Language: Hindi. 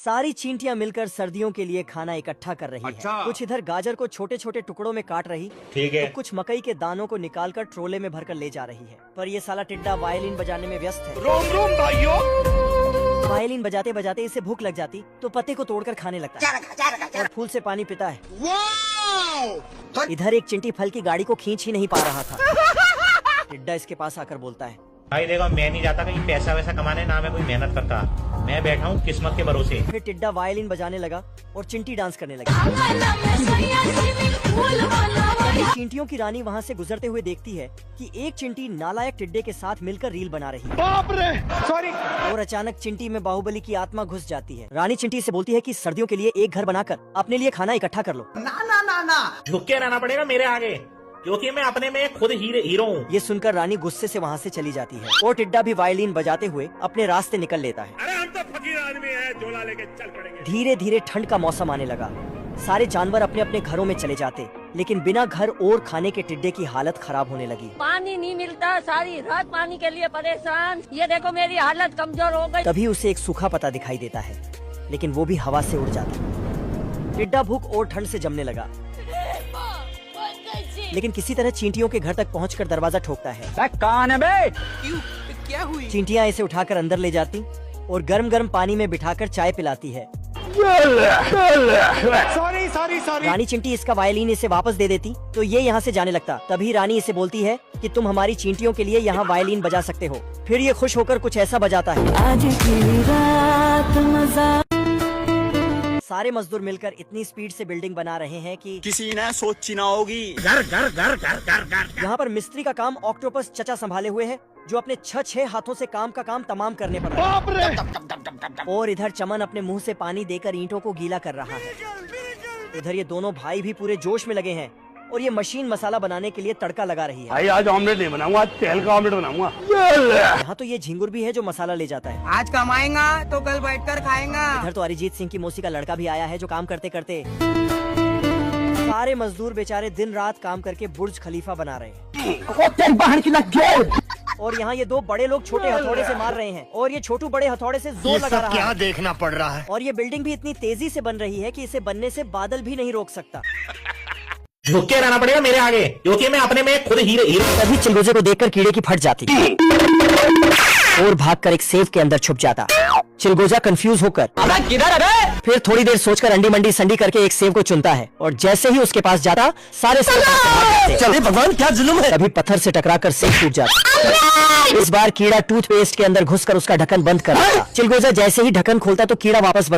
सारी चींटियां मिलकर सर्दियों के लिए खाना इकट्ठा कर रही अच्छा। है। कुछ इधर गाजर को छोटे छोटे टुकड़ों में काट रही, ठीक है। तो कुछ मकई के दानों को निकालकर ट्रोले में भरकर ले जा रही है। पर ये साला टिड्डा वायलिन बजाने में व्यस्त है। रोम रोम भाइयों। वायलिन बजाते बजाते इसे भूख लग जाती तो पत्ते को तोड़कर खाने लगता है और फूल से पानी पीता है। इधर एक चिंटी फल की गाड़ी को खींच ही नहीं पा रहा था। टिड्डा इसके पास आकर बोलता है, भाई देखो, मैं नहीं जाता कहीं पैसा वैसा कमाने, ना मैं कोई मेहनत करता, मैं बैठा हूँ किस्मत के भरोसे। फिर टिड्डा वायलिन बजाने लगा और चिंटी डांस करने लगी। चींटियों की रानी वहाँ से गुजरते हुए देखती है कि एक चिंटी नालायक टिड्डे के साथ मिलकर रील बना रही है। बाप रे, सॉरी। और अचानक चिंटी में बाहुबली की आत्मा घुस जाती है। रानी चिंटी से बोलती है कि सर्दियों के लिए एक घर बनाकर अपने लिए खाना इकट्ठा कर लो। झुक के रहना पड़ेगा मेरे आगे, क्योंकि मैं अपने में खुद हीरो हूँ। ये सुनकर रानी गुस्से से वहाँ से चली जाती है और टिड्डा भी वायलिन बजाते हुए अपने रास्ते निकल लेता है। अरे हम तो फकीर आदमी हैं, झोला लेके चल पड़ेंगे। धीरे धीरे ठंड का मौसम आने लगा। सारे जानवर अपने अपने घरों में चले जाते, लेकिन बिना घर और खाने के टिड्डे की हालत खराब होने लगी। पानी नहीं मिलता, सारी रात पानी के लिए परेशान। ये देखो मेरी हालत कमजोर हो गई। तभी उसे एक सूखा पत्ता दिखाई देता है, लेकिन वो भी हवा से उड़ जाता। टिड्डा भूख और ठंड से जमने लगा, लेकिन किसी तरह चींटियों के घर तक पहुंचकर दरवाजा ठोकता है। कौन है बे? क्या हुई? चींटियां इसे उठाकर अंदर ले जाती और गर्म गर्म पानी में बिठाकर चाय पिलाती है। Sorry sorry sorry. रानी चिंटी इसका वायलिन इसे वापस दे देती तो ये यहाँ से जाने लगता। तभी रानी इसे बोलती है कि तुम हमारी चींटियों के लिए यहाँ वायलिन बजा सकते हो। फिर ये खुश होकर कुछ ऐसा बजाता है। आज की रात मजा। सारे मजदूर मिलकर इतनी स्पीड से बिल्डिंग बना रहे हैं कि किसी ने सोची ना होगी। यहाँ पर मिस्त्री का काम ऑक्टोपस चचा संभाले हुए है, जो अपने 6 हाथों से काम का काम तमाम करने पर लगा। बाप रे। और इधर चमन अपने मुंह से पानी देकर ईंटों को गीला कर रहा है। इधर ये दोनों भाई भी पूरे जोश में लगे हैं और ये मशीन मसाला बनाने के लिए तड़का लगा रही है। भाई आज ऑमलेट नहीं बनाऊंगा, आज तेल का ऑमलेट बनाऊंगा। यहाँ तो ये झिंगुर भी है जो मसाला ले जाता है। आज कमाएगा तो कल बैठकर खाएगा। इधर तो अरिजीत सिंह की मौसी का लड़का भी आया है, जो काम करते करते सारे मजदूर बेचारे दिन रात काम करके बुर्ज खलीफा बना रहे हैं। और यहाँ ये दो बड़े लोग छोटे हथौड़े से मार रहे हैं और ये छोटू बड़े हथौड़े से जोर लगा रहा है। क्या देखना पड़ रहा है? और ये बिल्डिंग भी इतनी तेजी से बन रही है कि इसे बनने से बादल भी नहीं रोक सकता। झुक के रहना पड़ेगा मेरे आगे, क्योंकि मैं अपने में खुद हीरो। तभी चिलगोजे को देखकर कीड़े की फट जाती और भागकर एक सेव के अंदर छुप जाता। चिलगोजा कंफ्यूज होकर फिर थोड़ी देर सोचकर अंडी मंडी संडी करके एक सेव को चुनता है और जैसे ही उसके पास जाता सारे सेव चले। भगवान क्या जुल्म है। तभी पत्थर से टकराकर सेव टूट जाता। इस बार कीड़ा टूथपेस्ट के अंदर घुसकर उसका ढक्कन बंद कर देता। चिलगोजा जैसे ही ढक्कन खोलता तो कीड़ा वापस बंद